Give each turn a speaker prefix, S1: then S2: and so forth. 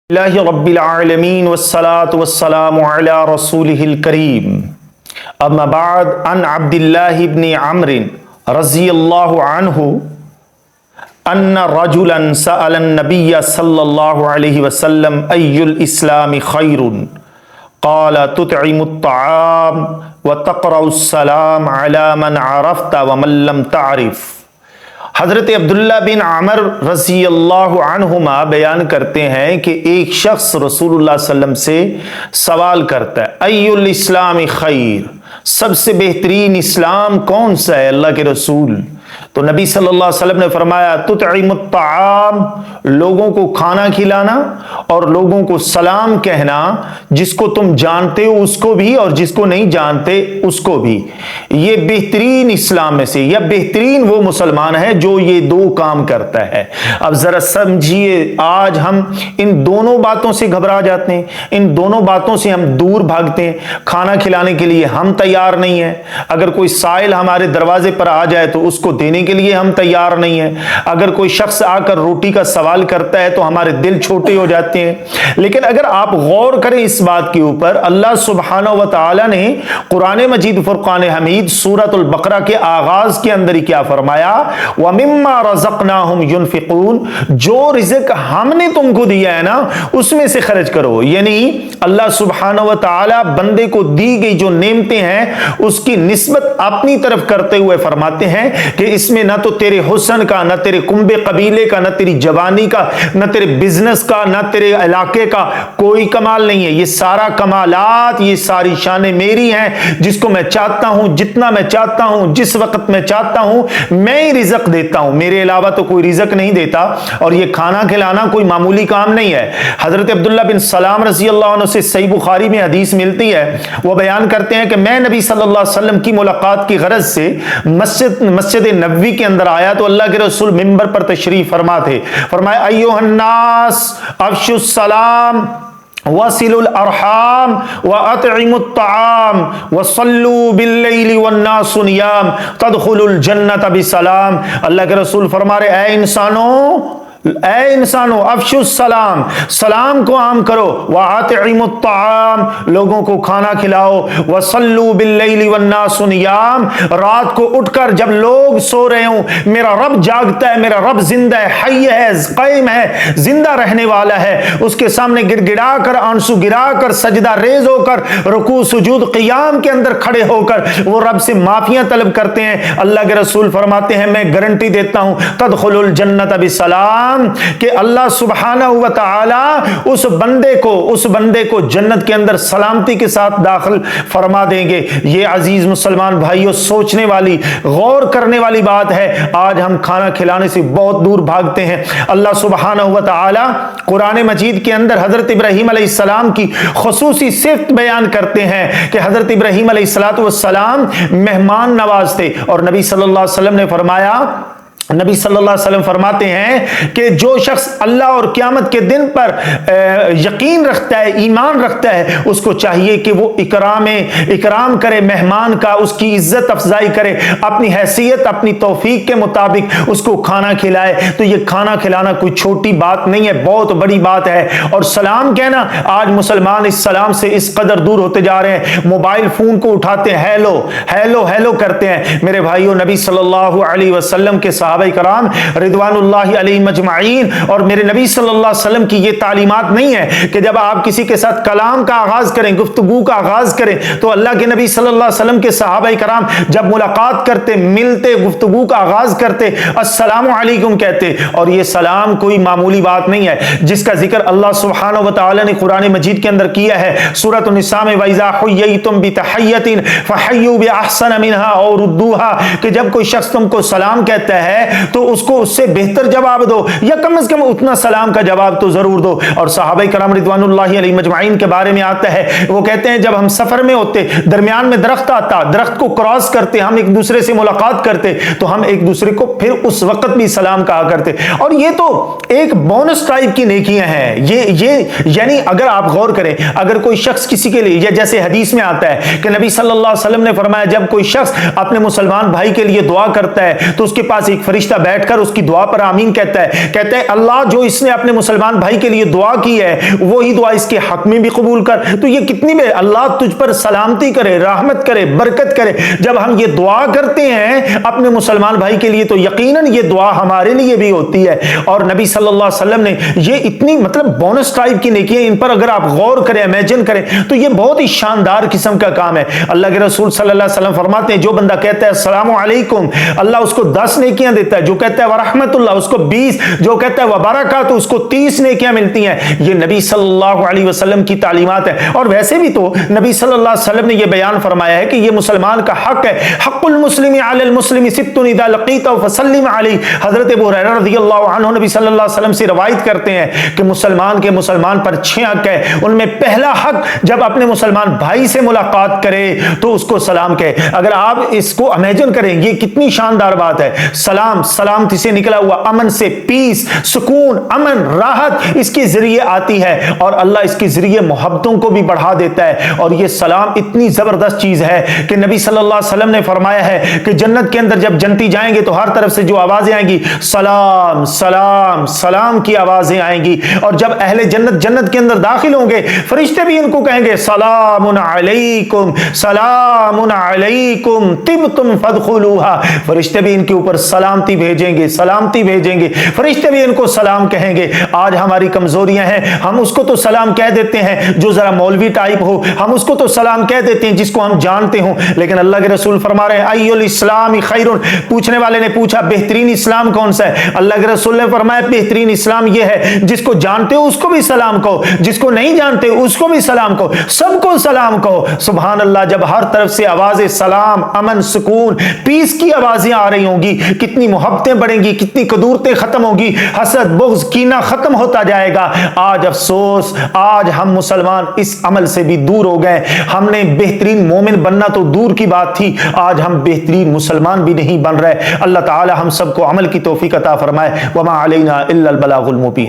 S1: اللہ رب العالمین والصلاة والسلام علی رسولہ الکریم اما بعد عن عبداللہ بن عمرو رضی اللہ عنہ ان رجلا سأل النبی صلی اللہ علیہ وسلم ای الاسلام خیر قال تطعم الطعام وتقرأ السلام علی من عرفت ومن لم تعرف۔ حضرت عبداللہ بن عمر رضی اللہ عنہما بیان کرتے ہیں کہ ایک شخص رسول اللہ صلی اللہ علیہ وسلم سے سوال کرتا ہے ای الاسلام خیر، سب سے بہترین اسلام کون سا ہے اللہ کے رسول؟ تو نبی صلی اللہ علیہ وسلم نے فرمایا تطعم الطعام، لوگوں کو کھانا کھلانا اور لوگوں کو سلام کہنا، جس کو تم جانتے ہو اس کو بھی اور جس کو نہیں جانتے اس کو بھی۔ یہ بہترین اسلام میں سے یا بہترین وہ مسلمان ہے جو یہ دو کام کرتا ہے۔ اب ذرا سمجھیے، آج ہم ان دونوں باتوں سے گھبرا جاتے ہیں، ان دونوں باتوں سے ہم دور بھاگتے ہیں۔ کھانا کھلانے کے لیے ہم تیار نہیں ہیں، اگر کوئی سائل ہمارے دروازے پر آ جائے تو اس کو دینے کے لیے ہم تیار نہیں ہیں، اگر کوئی شخص آ کر روٹی کا سوال کرتا ہے تو ہمارے دل چھوٹے ہو جاتے ہیں۔ لیکن اگر آپ غور کریں اس بات کے اوپر، اللہ سبحانہ و تعالی نے قرآن مجید فرقان حمید سورۃ البقرہ کے آغاز کے اندر ہی کیا فرمایا؟ وَمِمَّا رَزَقْنَاهُمْ يُنْفِقُونَ، جو رزق ہم نے تم کو دیا ہے نا اس میں سے خرچ کرو۔ یعنی اللہ سبحانہ و تعالی بندے کو دی گئی جو نعمتیں ہیں اس کی نسبت اپنی طرف کرتے ہوئے فرماتے ہیں کہ اس میں نہ تو تیرے حسن کا، نہ تیرے کنبے قبیلے کا، نہ تیری جوانی کا، نہ تیرے بزنس کا، نہ تیرے علاقے کا کوئی کمال نہیں ہے۔ یہ سارا کمالات، یہ ساری شانیں میری ہیں، جس کو میں چاہتا ہوں، جتنا میں چاہتا ہوں، جس وقت میں چاہتا ہوں میں ہی رزق دیتا ہوں، میرے علاوہ تو کوئی رزق نہیں دیتا۔ اور یہ کھانا کھلانا کوئی معمولی کام نہیں ہے۔ حضرت عبداللہ بن سلام رضی اللہ عنہ سے صحیح بخاری میں حدیث ملتی ہے، وہ بیان کرتے ہیں کہ میں نبی صلی اللہ علیہ وسلم کی ملاقات کی غرض سے مسجد نبوی کے اندر آیا تو اللہ کے رسول منبر پر تشریف فرما تھے۔ فرمایا ایھا الناس افشوا السلام وصلوا الارحام واطعموا الطعام وصلوا باللیل والناس نیام تدخلوا الجنۃ بسلام۔ اللہ کے رسول فرما رہے اے انسانوں افشوا السلام، سلام کو عام کرو، واطعموا الطعام، لوگوں کو کھانا کھلاؤ، وصلوا باللیل والناس نیام، رات کو اٹھ کر جب لوگ سو رہے ہوں میرا رب جاگتا ہے، میرا رب زندہ ہے، حی ہے، قائم ہے، زندہ رہنے والا ہے، اس کے سامنے گڑ گڑا کر، آنسو گرا کر، سجدہ ریز ہو کر، رکوع سجود قیام کے اندر کھڑے ہو کر وہ رب سے معافیاں طلب کرتے ہیں۔ اللہ کے رسول فرماتے ہیں میں گارنٹی دیتا ہوں تدخلوا الجنۃ بسلام، کہ اللہ سبحانہ و تعالی اس بندے کو جنت کے اندر سلامتی کے ساتھ داخل فرما دیں گے۔ یہ عزیز مسلمان بھائیوں سوچنے والی، غور کرنے والی بات ہے۔ آج ہم کھانا کھلانے سے بہت دور بھاگتے ہیں۔ اللہ سبحانہ و تعالی قرآن مجید کے اندر حضرت ابراہیم علیہ السلام کی خصوصی صفت بیان کرتے ہیں کہ حضرت ابراہیم علیہ السلام مہمان نواز تھے، اور نبی صلی اللہ علیہ وسلم نے فرمایا، نبی صلی اللہ علیہ وسلم فرماتے ہیں کہ جو شخص اللہ اور قیامت کے دن پر یقین رکھتا ہے، ایمان رکھتا ہے، اس کو چاہیے کہ وہ اکرام کرے مہمان کا، اس کی عزت افزائی کرے، اپنی حیثیت اپنی توفیق کے مطابق اس کو کھانا کھلائے۔ تو یہ کھانا کھلانا کوئی چھوٹی بات نہیں ہے، بہت بڑی بات ہے۔ اور سلام کہنا، آج مسلمان اس سلام سے اس قدر دور ہوتے جا رہے ہیں، موبائل فون کو اٹھاتے ہیں، ہیلو ہیلو ہیلو کرتے ہیں۔ میرے بھائیوں، نبی صلی اللہ علیہ وسلم کے صحابہ کرام رضوان اللہ علیہ مجمعین اور میرے نبی صلی اللہ علیہ وسلم کی یہ تعلیمات نہیں ہے کہ جب آپ کسی کے ساتھ کلام کا آغاز کریں، گفتگو کا آغاز کریں، تو اللہ کے نبی صلی اللہ علیہ وسلم کے صحابہ کرام جب ملاقات کرتے، ملتے، گفتگو کا آغاز کرتے السلام علیکم کہتے۔ اور یہ سلام کوئی معمولی بات نہیں ہے، جس کا ذکر اللہ سبحانہ و تعالی نے قرآن مجید کے اندر کیا ہے سورۃ النساء میں، وَإِذَا حُيِّيتُم بِتَحِيَّةٍ فَحَيُّوا بِأَحْسَنَ مِنْهَا أَوْ رُدُّوهَا، کہ جب کوئی شخص تم کو سلام کہتا ہے تو اس کو اس سے بہتر جواب دو، یا کم از کم اتنا سلام کا جواب تو ضرور دو۔ اور صحابہ کرام رضوان اللہ علیہ مجمعین کے بارے میں آتا ہے، وہ کہتے ہیں جب ہم سفر میں ہوتے، درمیان میں درخت آتا، درخت کو کراس کرتے، ہم ایک دوسرے سے ملاقات کرتے تو ہم ایک دوسرے کو پھر اس وقت بھی سلام کہا کرتے۔ اور یہ تو ایک بونس ٹائپ کی نیکیاں ہیں۔ یہ یعنی اگر آپ غور کریں، اگر کوئی شخص کسی کے لیے، یا جیسے حدیث میں آتا ہے کہ نبی صلی اللہ علیہ وسلم نے فرمایا جب کوئی شخص اپنے مسلمان بھائی کے لیے دعا کرتا ہے تو اس کے پاس ایک فرشتہ بیٹھ کر اس کی دعا پر آمین کہتا ہے اللہ جو اس نے اپنے مسلمان بھائی کے لیے دعا کی ہے وہی دعا اس کے حق میں بھی قبول کر. تو یہ کتنی بے اللہ تجھ پر سلامتی کرے، رحمت کرے، برکت کرے. جب ہم یہ دعا کرتے ہیں اپنے مسلمان بھائی کے لیے تو یقیناً یہ دعا ہمارے لیے بھی ہوتی ہے. اور نبی صلی اللہ علیہ وسلم نے یہ اتنی بونس ٹائپ کی نیکیاں، ان پر اگر آپ غور کریں، امیجن کریں تو یہ بہت ہی شاندار قسم کا کام ہے. اللہ کے رسول صلی اللہ علیہ وسلم فرماتے ہیں جو بندہ کہتا ہے السلام علیکم، اللہ اس کو 10 نیکیاں دیتا ہے. جو کہتا ہے ورحمت اللہ اس کو 20، جو کہتا ہے وبرکاتہ اس کو 30 نیکیاں ملتی ہیں. یہ نبی صلی اللہ علیہ وسلم کی تعلیمات ہے. اور ویسے بھی تو نبی صلی اللہ علیہ وسلم نے یہ بیان فرمایا ہے کہ یہ مسلمان کا حق ہے. حق المسلم علی المسلم ست اذا لقیتہ فسلم علیہ. حضرت ابو ہریرہ رضی اللہ عنہ نبی صلی اللہ علیہ وسلم سے روایت کرتے ہیں کہ مسلمان کے مسلمان پر 6 حق ہے. ان میں پہلا حق جب اپنے مسلمان بھائی سے ملاقات کرے تو اس کو سلام کہے. اگر آپ اس کو امیجن کریں یہ کتنی شاندار بات ہے. سلام، سلامتی سے نکلا ہوا امن سے پیس، سکون، امن، راحت اس کے ذریعے آتی ہے اور اللہ اس کے ذریعے محبتوں کو بھی بڑھا دیتا ہے. اور یہ سلام اتنی زبردست چیز ہے کہ نبی صلی اللہ علیہ وسلم نے فرمایا ہے کہ جنت کے اندر جب جنتی جائیں گے تو ہر طرف سے جو آوازیں آئیں گی سلام سلام سلام کی آوازیں آئیں گی. اور جب اہل جنت جنت کے اندر داخل ہوں گے فرشتے بھی ان کو کہیں گے سلام علیکم سلام علیکم طبتم فادخلوها. فرشتے بھی ان کے اوپر سلامتی بھیجیں گے، سلامتی بھیجیں گے. فرشتے بھی ان کو سلام کہیں گے. آج ہماری کمزوریاں ہیں، ہم اس کو تو سلام کہہ دیتے ہیں جو ذرا مولوی ٹائپ ہو، ہم اس کو تو سلام کہہ دیتے ہیں جس کو ہم جانتے ہوں. لیکن اللہ کے رسول فرما رہے ہیں ای الاسلام خیر. پوچھنے والے نے پوچھا بہترین اسلام کون سا ہے؟ اللہ کے رسول نے فرمایا بہترین اسلام یہ ہے جس کو جانتے ہو اس کو بھی سلام کہو، جس کو نہیں جانتے اس کو بھی سلام کہو، سب کو سلام کہو. سبحان اللہ. جب ہر طرف سے آوازیں سلام، امن، سکون، پیس کی آوازیں آ رہی ہوں گی کتنی محبتیں بڑھیں گی، کتنی قدورتیں ختم ہوں گی، حسد، بغض، کینہ ختم ہوتا جائے گا. آج افسوس آج ہم مسلمان اس عمل سے بھی دور ہو گئے. ہم نے بہترین مومن بننا تو دور کی بات تھی، آج ہم بہترین مسلمان بھی نہیں بن رہے. اللہ تعالی ہم سب کو عمل کی توفیق عطا فرمائے. وما علینا الا البلاغ المبین.